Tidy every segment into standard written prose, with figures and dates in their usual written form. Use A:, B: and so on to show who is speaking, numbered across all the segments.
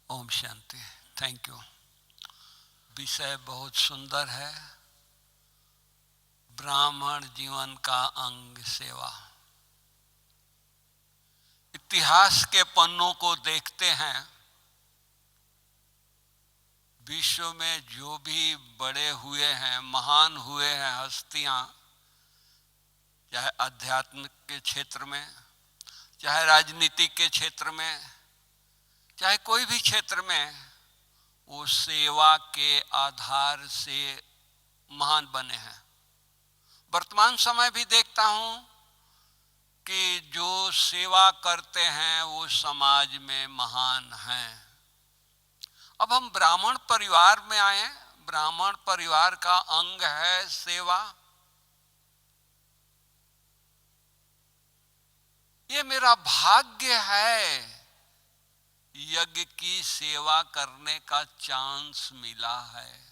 A: ओम शांति। Thank you. विषय बहुत सुंदर है। ब्राह्मण जीवन का अंग सेवा। इतिहास के पन्नों को देखते हैं, विश्व में जो भी बड़े हुए हैं, महान हुए हैं हस्तियां, चाहे आध्यात्मिक के क्षेत्र में, चाहे राजनीति के क्षेत्र में, चाहे कोई भी क्षेत्र में, वो सेवा के आधार से महान बने हैं। वर्तमान समय भी देखता हूं कि जो सेवा करते हैं वो समाज में महान हैं। अब हम ब्राह्मण परिवार में आए। ब्राह्मण परिवार का अंग है सेवा। ये मेरा भाग्य है, यज्ञ की सेवा करने का चांस मिला है।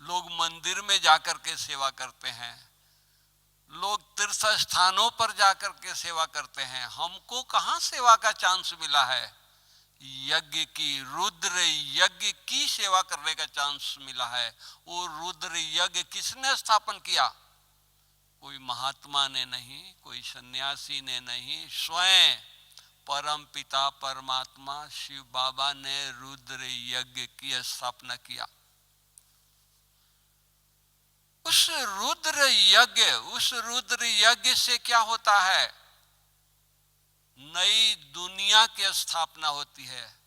A: लोग मंदिर में जाकर के सेवा करते हैं, लोग तीर्थ स्थानों पर जाकर के सेवा करते हैं। हमको कहां सेवा का चांस मिला है? यज्ञ की, रुद्र यज्ञ की सेवा करने का चांस मिला है। वो रुद्र यज्ञ किसने स्थापन किया? कोई महात्मा ने नहीं, कोई सन्यासी ने नहीं, स्वयं परम पिता परमात्मा शिव बाबा ने रुद्र यज्ञ की स्थापना किया। उस रुद्र यज्ञ से क्या होता है? नई दुनिया की स्थापना होती है,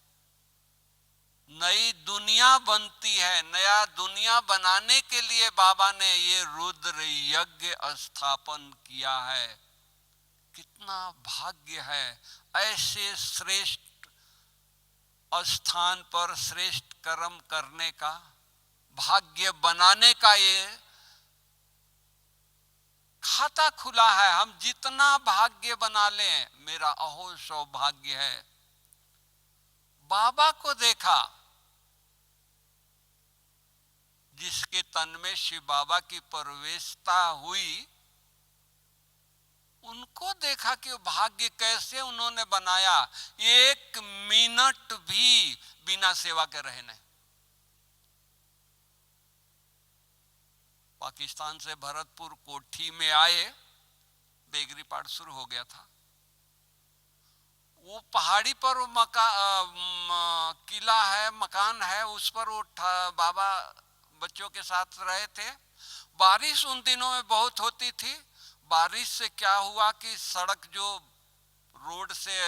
A: नई दुनिया बनती है। नया दुनिया बनाने के लिए बाबा ने ये रुद्र यज्ञ स्थापन किया है। कितना भाग्य है ऐसे श्रेष्ठ स्थान पर श्रेष्ठ कर्म करने का, भाग्य बनाने का। ये खाता खुला है। हम जितना भाग्य बना लें, मेरा अहो सौभाग्य है। बाबा को देखा, जिसके तन में शिव बाबा की प्रवेशता हुई, उनको देखा कि भाग्य कैसे उन्होंने बनाया। एक मिनट भी बिना सेवा के रहे नहीं। पाकिस्तान से भरतपुर कोठी में आए, बेगरी पाठ शुरू हो गया था। वो पहाड़ी पर किला है, मकान है, उस पर वो बाबा बच्चों के साथ रहे थे। बारिश उन दिनों में बहुत होती थी। बारिश से क्या हुआ कि सड़क जो रोड से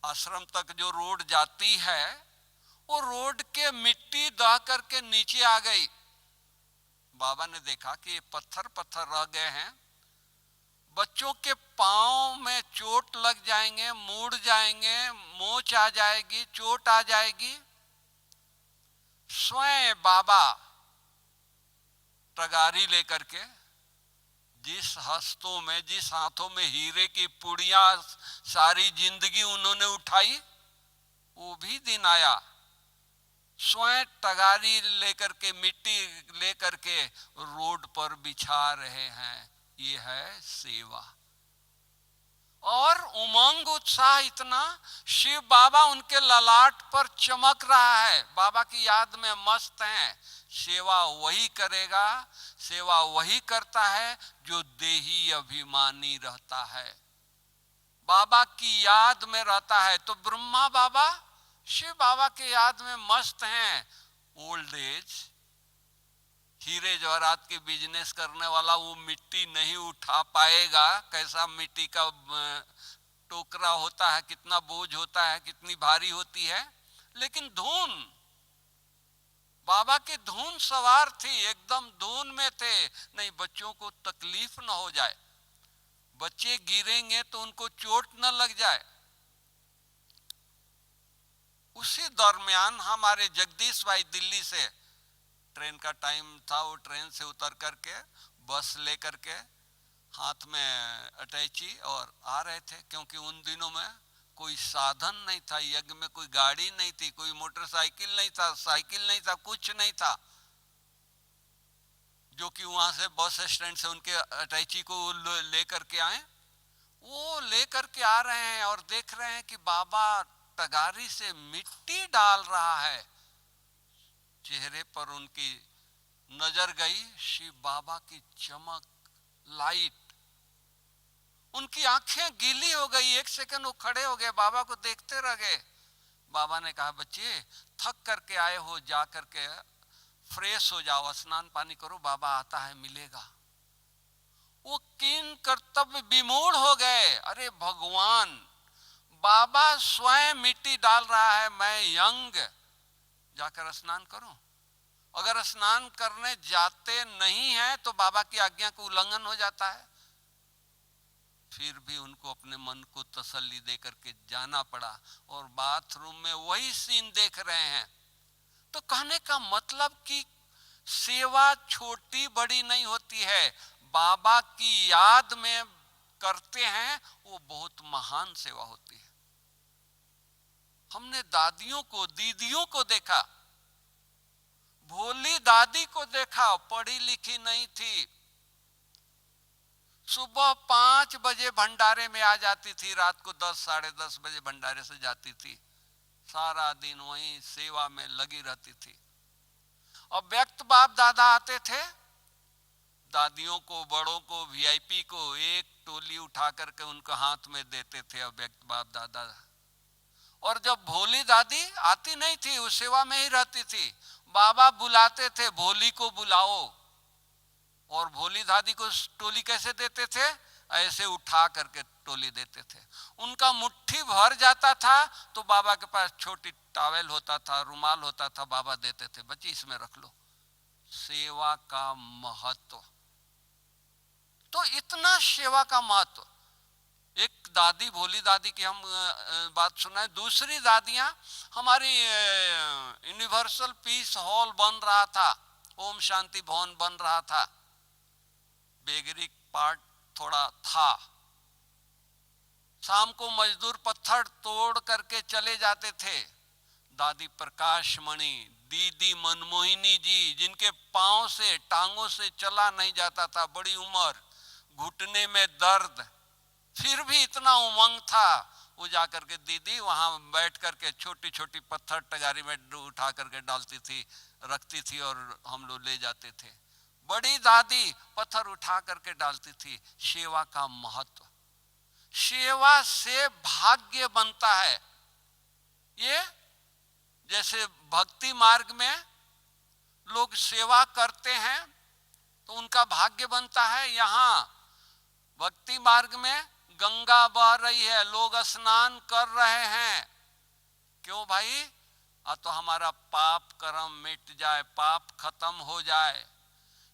A: आश्रम तक जो रोड जाती है, वो रोड के मिट्टी दह करके नीचे आ गई। बाबा ने देखा कि ये पत्थर पत्थर रह गए हैं, बच्चों के पांव में चोट लग जाएंगे, मुड़ जाएंगे, मोच आ जाएगी, चोट आ जाएगी। स्वयं बाबा तगारी लेकर के, जिस हस्तों में, जिस हाथों में हीरे की पुड़ियां सारी जिंदगी उन्होंने उठाई, वो भी दिन आया। स्वयं तगारी लेकर के, मिट्टी लेकर के रोड पर बिछा रहे हैं। ये है सेवा। और उमंग उत्साह इतना, शिव बाबा उनके ललाट पर चमक रहा है। बाबा की याद में मस्त हैं। सेवा वही करेगा, सेवा वही करता है जो देही अभिमानी रहता है, बाबा की याद में रहता है। तो ब्रह्मा बाबा शिव बाबा के याद में मस्त हैं। ओल्ड एज, हीरे जवाहरात के बिजनेस करने वाला वो मिट्टी नहीं उठा पाएगा। कैसा मिट्टी का टोकरा होता है, कितना बोझ होता है, कितनी भारी होती है। लेकिन धुन, बाबा की धुन सवार थी, एकदम धुन में थे। नहीं, बच्चों को तकलीफ न हो जाए, बच्चे गिरेंगे तो उनको चोट न लग जाए। उसी दरमियान हमारे जगदीश भाई दिल्ली से, ट्रेन का टाइम था, वो ट्रेन से उतर करके बस लेकर के हाथ में अटैची और आ रहे थे। क्योंकि उन दिनों में कोई साधन नहीं था, यज्ञ में कोई गाड़ी नहीं थी, कोई मोटरसाइकिल नहीं था, साइकिल नहीं था, कुछ नहीं था जो कि वहां से बस स्टैंड से उनके अटैची को लेकर के आए। वो लेकर के आ रहे हैं और देख रहे हैं कि बाबा तगारी से मिट्टी डाल रहा है। चेहरे पर उनकी नजर गई शिव बाबा की चमक, लाइट, उनकी आंखें गीली हो गई। एक सेकंड वो खड़े हो गए, बाबा को देखते रह गए। बाबा ने कहा, बच्चे थक करके आए हो, जा करके फ्रेश हो जाओ, स्नान पानी करो, बाबा आता है मिलेगा। वो किन कर्तव्य विमूढ़ हो गए। अरे भगवान, बाबा स्वयं मिट्टी डाल रहा है, मैं यंग जाकर स्नान करूं? अगर स्नान करने जाते नहीं हैं तो बाबा की आज्ञा का उल्लंघन हो जाता है। फिर भी उनको अपने मन को तसल्ली दे करके जाना पड़ा और बाथरूम में वही सीन देख रहे हैं। तो कहने का मतलब कि सेवा छोटी बड़ी नहीं होती है, बाबा की याद में करते हैं वो बहुत महान सेवा होती है। हमने दादियों को, दीदियों को देखा, भोली दादी को देखा, पढ़ी लिखी नहीं थी, सुबह 5 बजे भंडारे में आ जाती थी, रात को 10 साढ़े 10 बजे भंडारे से जाती थी, सारा दिन वहीं सेवा में लगी रहती थी। और व्यक्त बाप दादा आते थे, दादियों को, बड़ों को, वीआईपी को एक टोली उठा करके उनको हाथ में देते थे व्यक्त बाप दादा। और जब भोली दादी आती नहीं थी, उस सेवा में ही रहती थी, बाबा बुलाते थे, भोली को बुलाओ। और भोली दादी को टोली कैसे देते थे? ऐसे उठा करके टोली देते थे। उनका मुट्ठी भर जाता था तो बाबा के पास छोटी टॉवेल होता था, रुमाल होता था, बाबा देते थे, बच्ची इसमें रख लो। सेवा का महत्व, तो इतना सेवा का महत्व। एक दादी, भोली दादी की हम बात सुनाए। दूसरी दादियां, हमारी यूनिवर्सल पीस हॉल बन रहा था, ओम शांति भवन बन रहा था, बेगरी पार्ट थोड़ा था, शाम को मजदूर पत्थर तोड़ करके चले जाते थे। दादी प्रकाश मणि, दीदी मनमोहिनी जी, जिनके पांव से, टांगों से चला नहीं जाता था, बड़ी उम्र, घुटने में दर्द, फिर भी इतना उमंग था, वो जाकर के दीदी वहां बैठ करके छोटी छोटी पत्थर टगारी में उठा करके डालती थी, रखती थी और हम लोग ले जाते थे। बड़ी दादी पत्थर उठा करके डालती थी। सेवा का महत्व, सेवा से भाग्य बनता है। ये जैसे भक्ति मार्ग में लोग सेवा करते हैं तो उनका भाग्य बनता है, यहाँ भक्ति मार्ग में गंगा बह रही है, लोग स्नान कर रहे हैं। क्यों भाई? तो हमारा पाप कर्म मिट जाए, पाप खत्म हो जाए।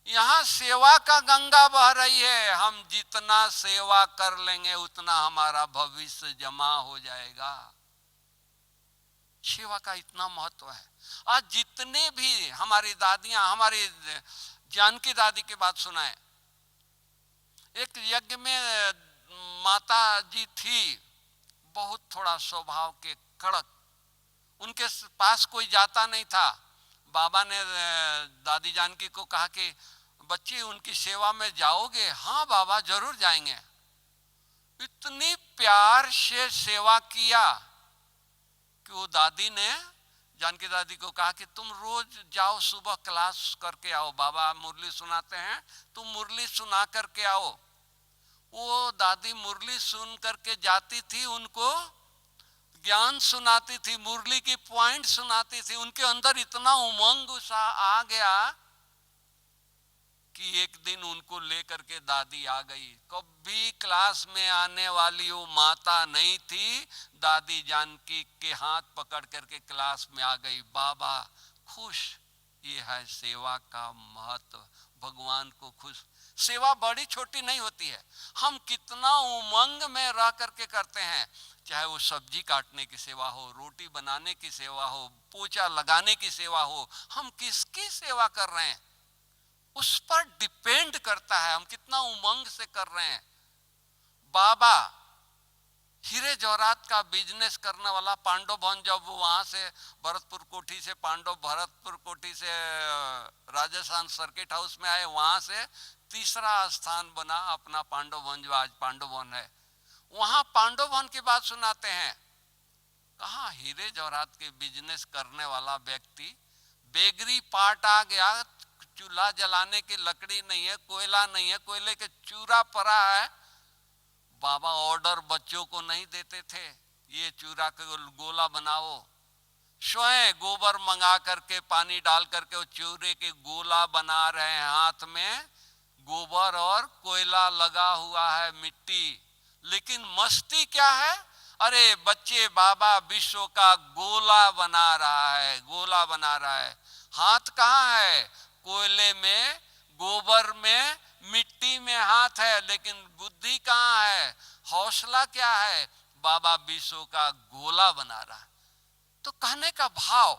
A: यहाँ सेवा का गंगा बह रही है, हम जितना सेवा कर लेंगे उतना हमारा भविष्य जमा हो जाएगा। सेवा का इतना महत्व है। आज जितने भी हमारी दादियां, हमारी जानकी दादी की बात सुनाए, एक यज्ञ में माता जी थी, बहुत थोड़ा स्वभाव के कड़क, उनके पास कोई जाता नहीं था। बाबा ने दादी जानकी को कहा कि बच्ची उनकी सेवा में जाओगे? हाँ बाबा जरूर जाएंगे। इतनी प्यार से सेवा किया कि वो दादी ने जानकी दादी को कहा कि तुम रोज जाओ, सुबह क्लास करके आओ, बाबा मुरली सुनाते हैं, तुम मुरली सुना करके आओ। वो दादी मुरली सुन करके जाती थी, उनको ज्ञान सुनाती थी, मुरली की पॉइंट सुनाती थी। उनके अंदर इतना उमंग उत्साह आ गया कि एक दिन उनको लेकर के दादी आ गई। कभी क्लास में आने वाली वो माता नहीं थी, दादी जानकी के हाथ पकड़ करके क्लास में आ गई। बाबा खुश। ये है सेवा का महत्व, भगवान को खुश। सेवा बड़ी छोटी नहीं होती है, हम कितना उमंग में रह करके करते हैं। चाहे वो सब्जी काटने की सेवा हो, रोटी बनाने की सेवा हो, पोछा लगाने की सेवा हो, हम किसकी सेवा कर रहे हैं उस पर डिपेंड करता है, हम कितना उमंग से कर रहे हैं। बाबा हीरे जवाहरात का बिजनेस करने वाला पांडव भवन, जब वहां से भरतपुर कोठी से भरतपुर कोठी से राजस्थान सर्किट हाउस में आए, वहां से तीसरा स्थान बना अपना पांडव भवन, जो आज पांडव भवन है। वहां पांडव वन की बात सुनाते हैं। कहा हीरे जवाहरात के बिजनेस करने वाला व्यक्ति, बेगरी पार्ट आ गया, चूल्हा जलाने की लकड़ी नहीं है, कोयला नहीं है, कोयले के चूरा पड़ा है। बाबा ऑर्डर बच्चों को नहीं देते थे, ये चूरा का गोला बनाओ, स्वयं गोबर मंगा करके पानी डाल करके वो चूरे के गोला बना रहे हैं। हाथ में गोबर और कोयला लगा हुआ है, मिट्टी। लेकिन मस्ती क्या है, अरे बच्चे बाबा विश्व का गोला बना रहा है, गोला बना रहा है। हाथ कहाँ है, कोयले में, गोबर में, मिट्टी में हाथ है, लेकिन बुद्धि कहाँ है, हौसला क्या है, बाबा विश्व का गोला बना रहा है। तो कहने का भाव,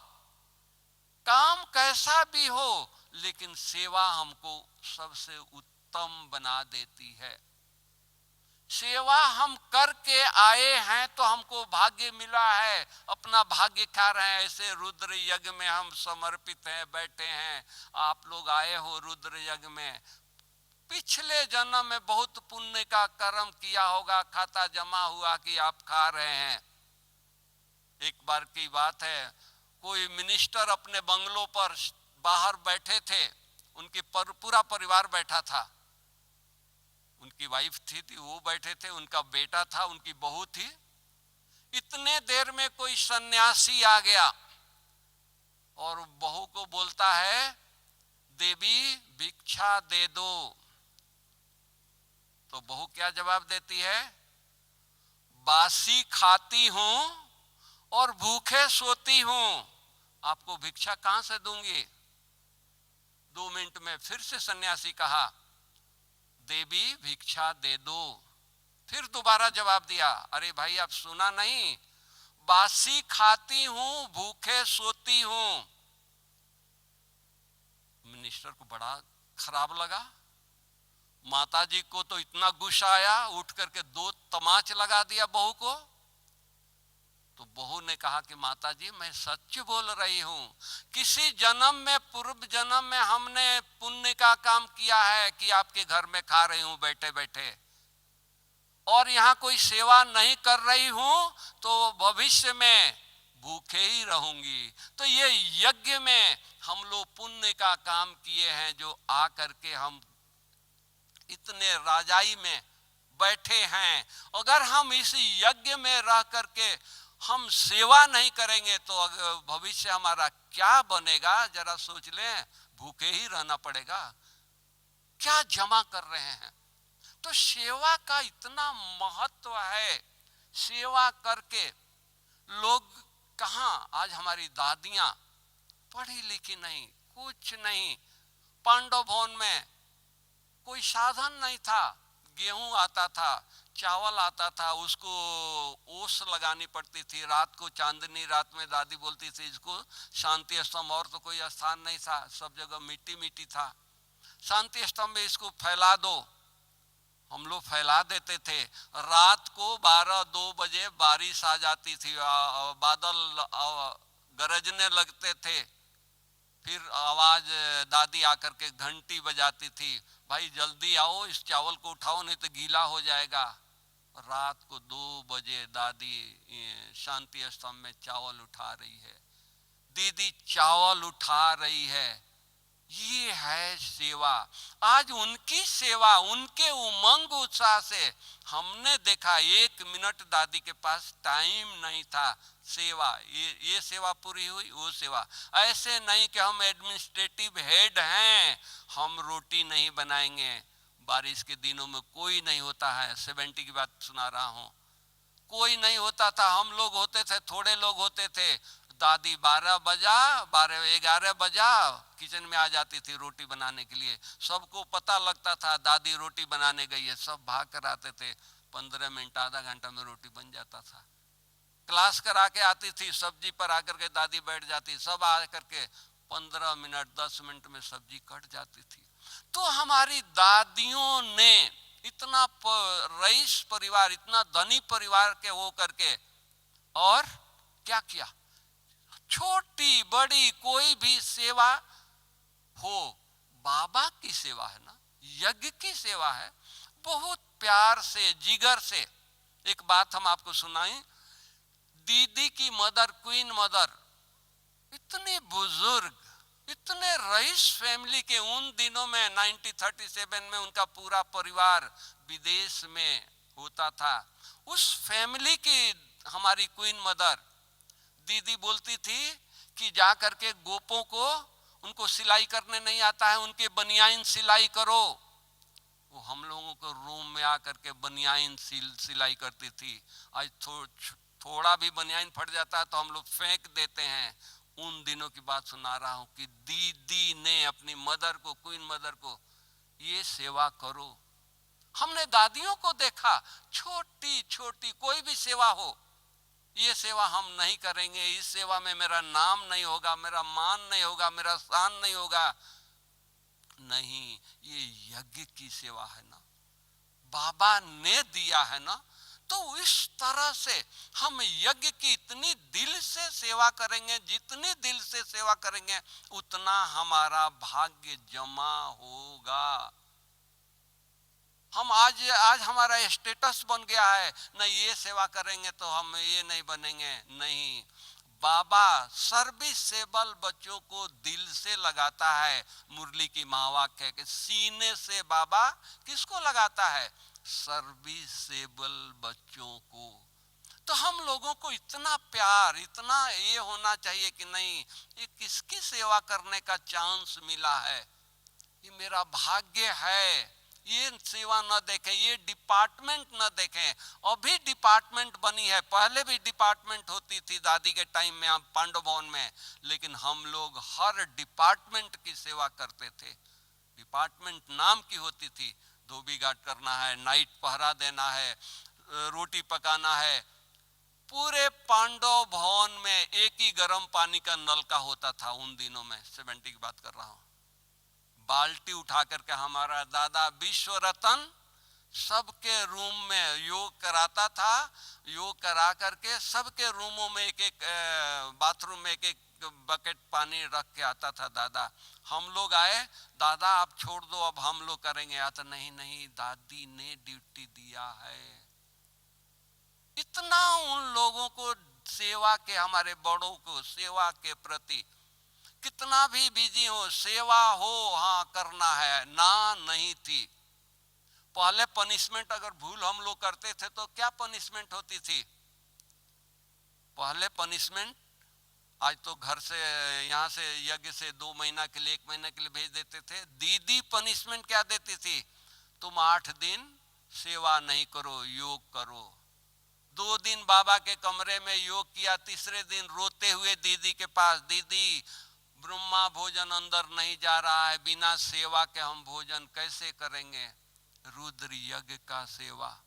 A: काम कैसा भी हो लेकिन सेवा हमको सबसे उत्तम बना देती है। सेवा हम करके आए हैं तो हमको भाग्य मिला है, अपना भाग्य खा रहे हैं। ऐसे रुद्र यज्ञ में हम समर्पित हैं, बैठे हैं। आप लोग आए हो रुद्र यज्ञ में, पिछले जन्म में बहुत पुण्य का कर्म किया होगा, खाता जमा हुआ कि आप खा रहे हैं। एक बार की बात है, कोई मिनिस्टर अपने बंगलों पर बाहर बैठे थे, उनके पूरा परिवार बैठा था। उनकी वाइफ थी वो बैठे थे, उनका बेटा था, उनकी बहू थी। इतने देर में कोई सन्यासी आ गया और बहू को बोलता है, देवी भिक्षा दे दो। तो बहू क्या जवाब देती है, बासी खाती हूं और भूखे सोती हूं, आपको भिक्षा कहां से दूंगी। 2 मिनट में फिर से सन्यासी कहा, देवी भिक्षा दे दो। फिर दोबारा जवाब दिया, अरे भाई आप सुना नहीं, बासी खाती हूं भूखे सोती हूं। मिनिस्टर को बड़ा खराब लगा। माताजी को तो इतना गुस्सा आया, उठ करके 2 तमाच लगा दिया बहू को। तो बहू ने कहा कि माताजी मैं सच बोल रही हूं, किसी जन्म में, पूर्व जन्म में हमने पुण्य का काम किया है कि आपके घर में खा रही हूं बैठे बैठे, और यहाँ कोई सेवा नहीं कर रही हूं तो भविष्य में भूखे ही रहूंगी। तो ये यज्ञ में हम लोग पुण्य का काम किए हैं, जो आ करके हम इतने राजाई में बैठे हैं। अगर हम इस यज्ञ में रह करके हम सेवा नहीं करेंगे तो भविष्य हमारा क्या बनेगा, जरा सोच लें। भूखे ही रहना पड़ेगा। क्या जमा कर रहे हैं। तो सेवा का इतना महत्व है। सेवा करके लोग कहां, आज हमारी दादियां पढ़ी लिखी नहीं, कुछ नहीं। पांडव भवन में कोई साधन नहीं था, गेहूं आता था, चावल आता था, उसको ओस लगानी पड़ती थी। रात को चांदनी रात में दादी बोलती थी इसको शांति स्तंभ, और तो कोई स्थान नहीं था, सब जगह मिट्टी मिट्टी था। शांति स्तंभ में इसको फैला दो, हम लोग फैला देते थे। रात को 12-2 बजे बारिश आ जाती थी, बादल गरजने लगते थे। फिर आवाज दादी आकर के घंटी बजाती थी, भाई जल्दी आओ, इस चावल को उठाओ नहीं तो गीला हो जाएगा। रात को 2 बजे दादी शांति स्तंभ में चावल उठा रही है, दीदी चावल उठा रही है। ये है सेवा। आज उनकी सेवा, उनके उमंग उत्साह से हमने देखा 1 मिनट दादी के पास टाइम नहीं था। सेवा, ये सेवा पूरी हुई, वो सेवा। ऐसे नहीं कि हम एडमिनिस्ट्रेटिव हेड हैं, हम रोटी नहीं बनाएंगे। बारिश के दिनों में कोई नहीं होता है, 70 की बात सुना रहा हूं, कोई नहीं होता था। हम लोग होते थे, थोड़े लोग होते थे। दादी 11 बजा किचन में आ जाती थी रोटी बनाने के लिए। सबको पता लगता था दादी रोटी बनाने गई है, सब भाग कर आते थे। 15 मिनट आधा घंटा में रोटी बन जाता था। क्लास करा के आती थी, सब्जी पर आकर के दादी बैठ जाती, सब आकर के 15 मिनट 10 मिनट में सब्जी कट जाती थी। तो हमारी दादियों ने इतना रईस परिवार, इतना धनी परिवार के हो करके, और क्या किया, छोटी बड़ी कोई भी सेवा हो, बाबा की सेवा है ना, यज्ञ की सेवा है, बहुत प्यार से जिगर से एक बात हम आपको सुनाएं। दीदी की मदर, क्वीन मदर, इतनी बुजुर्ग, इतने रईस फैमिली के, उन दिनों में 1937 में उनका पूरा परिवार विदेश में होता था। उस फैमिली की हमारी क्वीन मदर, दीदी बोलती थी कि जा करके गोपों को, उनको सिलाई करने नहीं आता है, उनके बनियाइन सिलाई करो। वो हम लोगों को रूम में आकर के बनियाइन सिलाई करती थी। आज थोड़ा भी बनियाइन फट जाता है तो हम लोग फेंक देते हैं। उन दिनों की बात सुना रहा हूं कि दीदी ने अपनी मदर को, क्वीन मदर को, ये सेवा करो। हमने दादियों को देखा, छोटी छोटी कोई भी सेवा हो, ये सेवा हम नहीं करेंगे, इस सेवा में मेरा नाम नहीं होगा, मेरा मान नहीं होगा, मेरा स्थान नहीं होगा। नहीं, ये यज्ञ की सेवा है ना, बाबा ने दिया है ना, तो इस तरह से हम यज्ञ की इतनी दिल से सेवा करेंगे, जितनी दिल से सेवा करेंगे उतना हमारा भाग्य जमा होगा। हम आज हमारा स्टेटस बन गया है, नहीं ये सेवा करेंगे तो हम ये नहीं बनेंगे। नहीं, बाबा सर्विसेबल बच्चों को दिल से लगाता है। मुरली की महावाक्य है कि सीने से बाबा किसको लगाता है? सर्विसेबल बच्चों को। तो हम लोगों को इतना प्यार, इतना ये होना चाहिए कि नहीं, ये किसकी सेवा करने का चांस मिला है, ये मेरा भाग्य है। ये सेवा न देखें, ये डिपार्टमेंट न देखें। अभी डिपार्टमेंट बनी है, पहले भी डिपार्टमेंट होती थी दादी के टाइम में पांडव भवन में, लेकिन हम लोग हर डिपार्टमेंट की सेवा करते थे। डिपार्टमेंट नाम की होती थी, धोबी घाट करना है, नाइट पहरा देना है, रोटी पकाना है। पूरे पांडव भवन में एक ही गर्म पानी का नलका होता था उन दिनों में, 70 की बात कर रहा हूं। बाल्टी उठा करके हमारा दादा विश्व रतन सबके रूम में योग कराता था। योग करा करके सबके रूमों में एक एक बाथरूम में एक एक बकेट पानी रख के आता था दादा। हम लोग आए, दादा आप छोड़ दो, अब हम लोग करेंगे। आता नहीं नहीं, दादी ने ड्यूटी दिया है। इतना उन लोगों को सेवा के, हमारे बड़ों को सेवा के प्रति, कितना भी बिजी हो, सेवा हो, हाँ करना है ना, नहीं थी। पहले पनिशमेंट अगर भूल हम लोग करते थे तो क्या पनिशमेंट होती थी? पहले पनिशमेंट, आज तो घर से, यहाँ से यज्ञ से 2 महीना के लिए, 1 महीना के लिए भेज देते थे। दीदी पनिशमेंट क्या देती थी? तुम 8 दिन सेवा नहीं करो, योग करो। 2 दिन बाबा के कमरे में योग किया, तीसरे दिन रोते हुए दीदी के पास, दीदी ब्रह्मा भोजन अंदर नहीं जा रहा है, बिना सेवा के हम भोजन कैसे करेंगे? रुद्र यज्ञ का सेवा।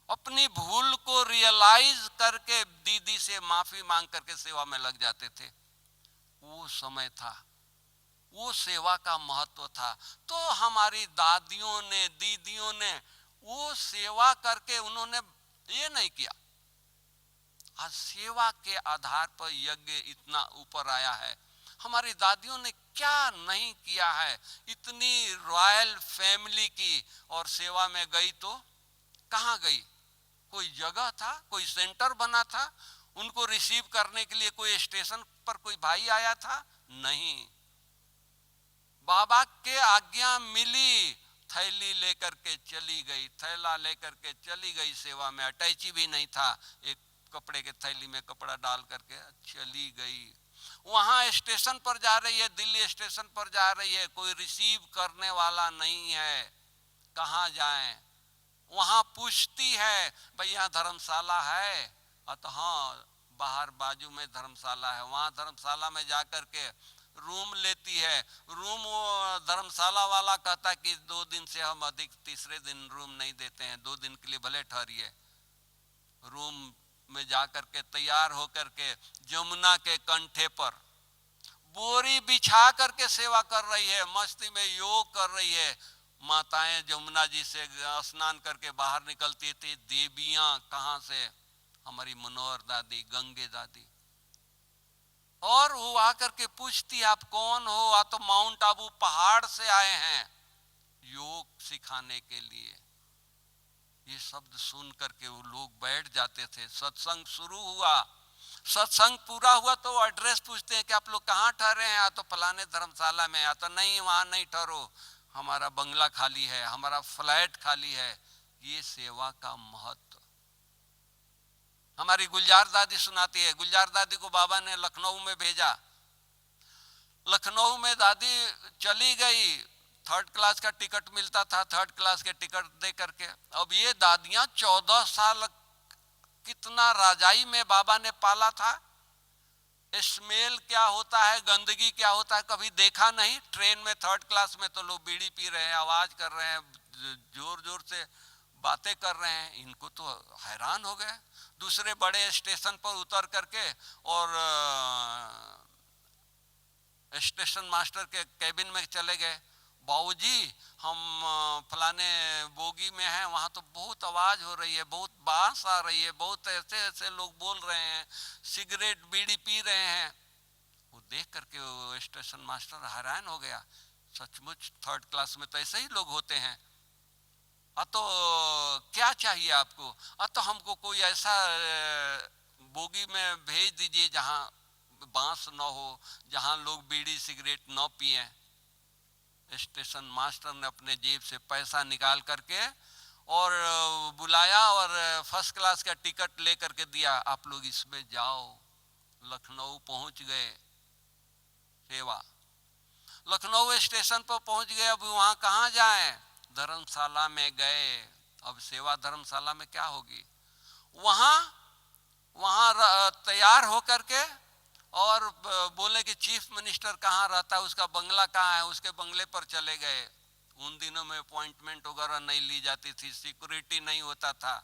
A: अपनी भूल को रियलाइज करके दीदी से माफी मांग करके सेवा में लग जाते थे। वो समय था, वो सेवा का महत्व था। तो हमारी दादियों ने, दीदियों ने वो सेवा करके उन्होंने ये नहीं किया। आज सेवा के आधार पर यज्ञ इतना ऊपर आया है। हमारी दादियों ने क्या नहीं किया है। इतनी रॉयल फैमिली की और सेवा में गई तो कहाँ गई? कोई जगह था, कोई सेंटर बना था, उनको रिसीव करने के लिए कोई स्टेशन पर कोई भाई आया था? नहीं। बाबा के आज्ञा मिली, थैली लेकर के चली गई, थैला लेकर के चली गई सेवा में। अटैची भी नहीं था, एक कपड़े के थैली में कपड़ा डाल करके चली गई। वहां स्टेशन पर जा रही है, दिल्ली स्टेशन पर जा रही है, कोई रिसीव करने वाला नहीं है, कहाँ जाएं? वहां पूछती है, भैया धर्मशाला है? तो हाँ, बाहर बाजू में धर्मशाला है। वहां धर्मशाला में जाकर के रूम लेती है। रूम वो धर्मशाला वाला कहता है कि 2 दिन से हम अधिक, तीसरे दिन रूम नहीं देते हैं, 2 दिन के लिए भले ठहरिए। रूम में जाकर के तैयार होकर के जमुना के कंठे पर बोरी बिछा करके सेवा कर रही है, मस्ती में योग कर रही है। माताएं जमुना जी से स्नान करके बाहर निकलती थी। देवियां कहां से? हमारी मनोहर दादी, गंगे दादी। और वो आकर के पूछती, आप कौन हो? आ तो माउंट आबू पहाड़ से आए हैं योग सिखाने के लिए। ये शब्द सुन करके वो लोग बैठ जाते थे। सत्संग शुरू हुआ, सत्संग पूरा हुआ तो एड्रेस पूछते हैं कि आप लोग कहाँ ठहरे हैं? या तो फलाने धर्मशाला में, या तो नहीं वहाँ नहीं ठहरो, हमारा बंगला खाली है, हमारा फ्लैट खाली है। ये सेवा का महत्व। हमारी गुलजार दादी सुनाती है, गुलजार दादी को बाबा ने लखनऊ में भेजा। लखनऊ में दादी चली गई, 3rd क्लास का टिकट मिलता था, 3rd क्लास के टिकट दे करके। अब ये दादियां 14 साल कितना राजाई में बाबा ने पाला था। स्मेल क्या होता है, गंदगी क्या होता है, कभी देखा नहीं। ट्रेन में 3rd क्लास में तो लोग बीड़ी पी रहे हैं, आवाज कर रहे हैं, जोर जोर से बातें कर रहे हैं। इनको तो हैरान हो गए। दूसरे बड़े स्टेशन पर उतर करके और स्टेशन मास्टर के कैबिन में चले गए। बाबूजी हम फलाने बोगी में हैं, वहाँ तो बहुत आवाज हो रही है, बहुत बांस आ रही है, बहुत ऐसे ऐसे लोग बोल रहे हैं, सिगरेट बीड़ी पी रहे हैं। वो देख करके वो स्टेशन मास्टर हैरान हो गया। सचमुच 3rd क्लास में तो ऐसे ही लोग होते हैं। तो क्या चाहिए आपको? तो हमको कोई ऐसा बोगी में भेज दीजिए जहाँ बांस न हो, जहाँ लोग बीड़ी सिगरेट न पिए। स्टेशन मास्टर ने अपने जेब से पैसा निकाल करके और बुलाया और 1st क्लास का टिकट ले करके दिया, आप लोग इसमें जाओ। लखनऊ पहुंच गए। सेवा लखनऊ स्टेशन पर पहुंच गए। अब वहां कहाँ जाएं? धर्मशाला में गए। अब सेवा धर्मशाला में क्या होगी? वहां तैयार होकर के और बोले कि चीफ मिनिस्टर कहाँ रहता है, उसका बंगला कहाँ है, उसके बंगले पर चले गए। उन दिनों में अपॉइंटमेंट वगैरह नहीं ली जाती थी, सिक्योरिटी नहीं होता था।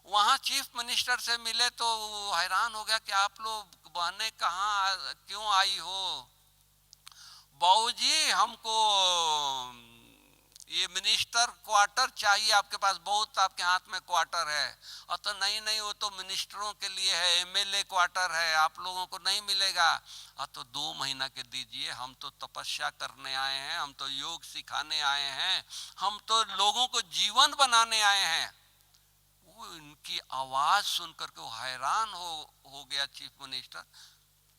A: वहाँ चीफ मिनिस्टर से मिले तो हैरान हो गया कि आप लोग बहने कहाँ क्यों आई हो? बाबूजी हमको ये मिनिस्टर क्वार्टर चाहिए, आपके पास बहुत, आपके हाथ में क्वार्टर है। तो नहीं नहीं, वो तो मिनिस्टरों के लिए है, एमएलए क्वार्टर है, आप लोगों को नहीं मिलेगा। तो 2 महीना के दीजिए, हम तो तपस्या करने आए हैं, हम तो योग सिखाने आए हैं, हम तो लोगों को जीवन बनाने आए हैं। वो इनकी आवाज सुनकर के वो हैरान हो गया चीफ मिनिस्टर।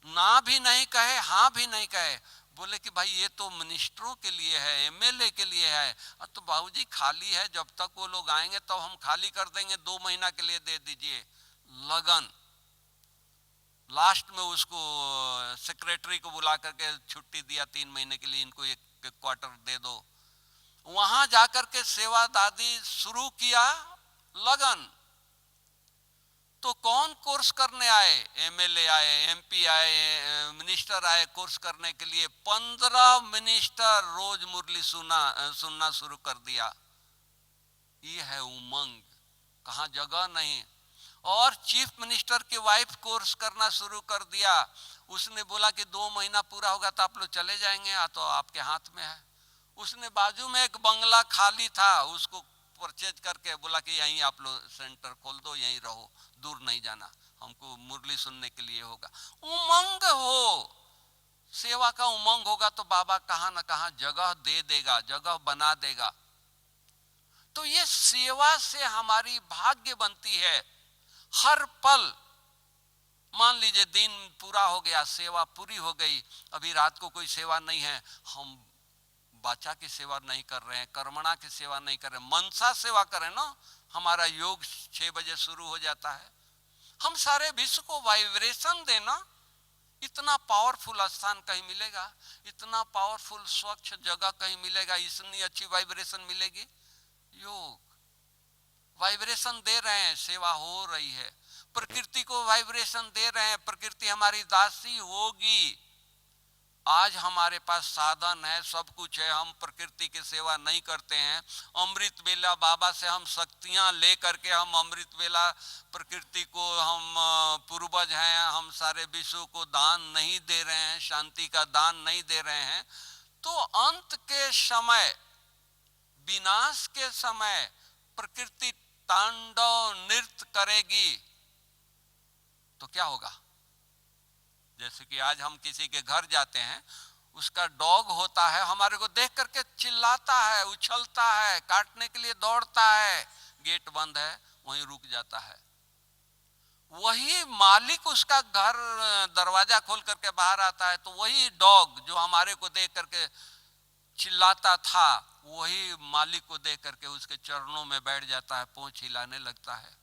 A: ना भी नहीं कहे, हाँ भी नहीं कहे, बोले कि भाई ये तो मिनिस्टरों के लिए है, एमएलए के लिए है। तो बाबूजी खाली है, जब तक वो लोग आएंगे तो हम खाली कर देंगे, 2 महीना के लिए दे दीजिए। लगन। लास्ट में उसको सेक्रेटरी को बुला करके छुट्टी दिया, 3 महीने के लिए इनको एक क्वार्टर दे दो। वहां जाकर के सेवा दादी शुरू किया लगन। तो कौन कोर्स करने आए? एमएलए आए, एमपी आए, मिनिस्टर आए कोर्स करने के लिए। 15 मिनिस्टर रोज मुरली सुनना शुरू कर दिया। ये है उमंग, कहाँ जगह नहीं। और चीफ मिनिस्टर की वाइफ कोर्स करना शुरू कर दिया। उसने बोला कि 2 महीना पूरा होगा तो आप लोग चले जाएंगे, तो आपके हाथ में है। उसने बाजू में एक बंगला खाली था, उसको परचेज करके बोला कि यहीं आप लोग सेंटर खोल दो, यहीं रहो, दूर नहीं जाना, हमको मुरली सुनने के लिए होगा। उमंग हो, सेवा का उमंग होगा तो बाबा कहाँ न कहाँ जगह दे देगा, जगह बना देगा। तो ये सेवा से हमारी भाग्य बनती है। हर पल, मान लीजिए दिन पूरा हो गया, सेवा पूरी हो गई, अभी रात को कोई सेवा नहीं है, हम बाचा की सेवा नहीं कर रहे हैं, कर्मणा की सेवा नहीं कर रहे हैं, मनसा सेवा करें ना। हमारा योग 6 बजे शुरू हो जाता है, हम सारे विश्व को वाइब्रेशन देना। इतना पावरफुल स्थान कहीं मिलेगा, इतना पावरफुल स्वच्छ जगह कहीं मिलेगा, इतनी अच्छी वाइब्रेशन मिलेगी। योग वाइब्रेशन दे रहे हैं, सेवा हो रही है। प्रकृति को वाइब्रेशन दे रहे हैं, प्रकृति हमारी दासी होगी। आज हमारे पास साधन है, सब कुछ है, हम प्रकृति की सेवा नहीं करते हैं। अमृत वेला बाबा से हम शक्तियां ले करके हम अमृत वेला प्रकृति को, हम पूर्वज हैं, हम सारे विश्व को दान नहीं दे रहे हैं, शांति का दान नहीं दे रहे हैं। तो अंत के समय, विनाश के समय प्रकृति तांडव नृत्य करेगी तो क्या होगा? जैसे कि आज हम किसी के घर जाते हैं, उसका डॉग होता है, हमारे को देख करके चिल्लाता है, उछलता है, काटने के लिए दौड़ता है, गेट बंद है वहीं रुक जाता है। वही मालिक उसका घर दरवाजा खोल करके बाहर आता है तो वही डॉग जो हमारे को देख करके चिल्लाता था वही मालिक को देख करके उसके चरणों में बैठ जाता है, पूंछ हिलाने लगता है।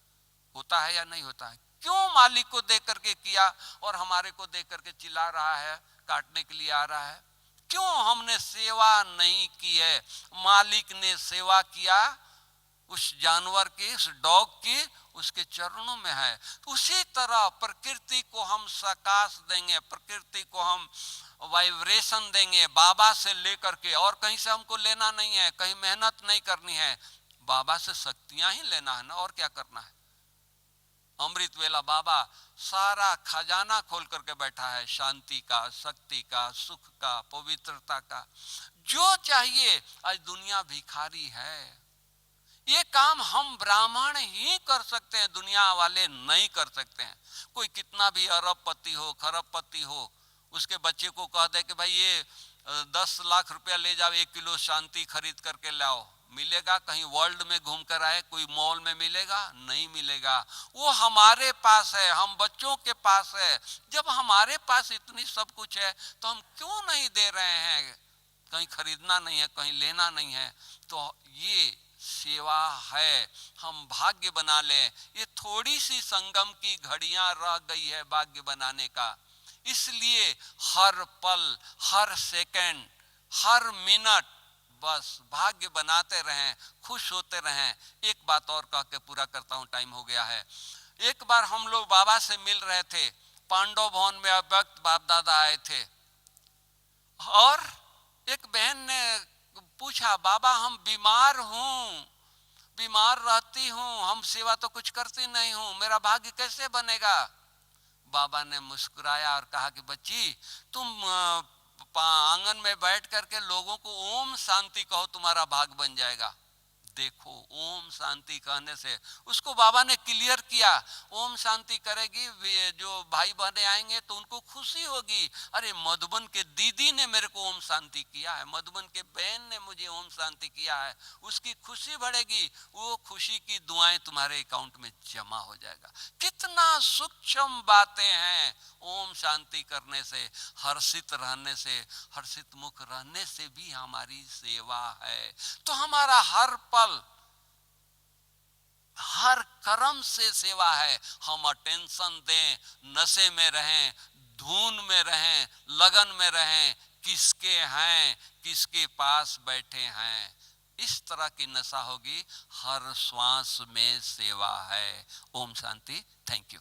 A: होता है या नहीं होता है? क्यों मालिक को देख करके किया और हमारे को देख करके चिल्ला रहा है, काटने के लिए आ रहा है? क्यों हमने सेवा नहीं की है? मालिक ने सेवा किया उस जानवर की, उस डॉग की, उसके चरणों में है। उसी तरह प्रकृति को हम सकाश देंगे, प्रकृति को हम वाइब्रेशन देंगे बाबा से लेकर के, और कहीं से हमको लेना नहीं है, कहीं मेहनत नहीं करनी है, बाबा से शक्तियां ही लेना है ना, और क्या करना है। अमृत वेला बाबा सारा खजाना खोल करके बैठा है, शांति का, शक्ति का, सुख का, पवित्रता का, जो चाहिए। आज दुनिया भिखारी है। ये काम हम ब्राह्मण ही कर सकते हैं, दुनिया वाले नहीं कर सकते हैं। कोई कितना भी अरबपति हो, खरबपति हो, उसके बच्चे को कह दे कि भाई ये 10 लाख रुपया ले जाओ, 1 किलो शांति खरीद करके लाओ, मिलेगा? कहीं वर्ल्ड में घूम कर आए कोई मॉल में मिलेगा? नहीं मिलेगा। वो हमारे पास है, हम बच्चों के पास है। जब हमारे पास इतनी सब कुछ है तो हम क्यों नहीं दे रहे हैं? कहीं खरीदना नहीं है, कहीं लेना नहीं है। तो ये सेवा है, हम भाग्य बना लें। ये थोड़ी सी संगम की घड़ियां रह गई है भाग्य बनाने का, इसलिए हर पल, हर सेकंड, हर मिनट बस भाग्य बनाते रहें, खुश होते रहें। एक बात और कह के पूरा करता हूं, टाइम हो गया है। एक बार हम लोग बाबा से मिल रहे थे, पांडव भवन में अव्यक्त बाप दादा आए थे, और एक बहन ने पूछा, बाबा हम बीमार हूं, बीमार रहती हूं, हम सेवा तो कुछ करती नहीं हूं, मेरा भाग्य कैसे बनेगा? बाबा ने मुस्कुराया और कहा कि बच्ची, तुम आंगन में बैठ करके लोगों को ओम शांति कहो, तुम्हारा भाग बन जाएगा। देखो, ओम शांति कहने से उसको बाबा ने क्लियर किया। ओम शांति करेगी, जो भाई बहने आएंगे तो उनको खुशी होगी। अरे मधुबन के दीदी ने मेरे को ओम शांति किया है, मधुबन के बहन ने मुझे ओम शांति किया है, उसकी खुशी बढ़ेगी, वो खुशी की दुआएं तुम्हारे अकाउंट में जमा हो जाएगा। कितना सूक्ष्म बातें हैं ओम शांति करने से, हर्षित रहने से, हर्षित मुख रहने से भी हमारी सेवा है। तो हमारा हर पल, हर कर्म से सेवा है। हम अटेंशन दें, नशे में रहें, धुन में रहें, लगन में रहें, किसके हैं, किसके पास बैठे हैं, इस तरह की नशा होगी। हर श्वास में सेवा है। ओम शांति। Thank you.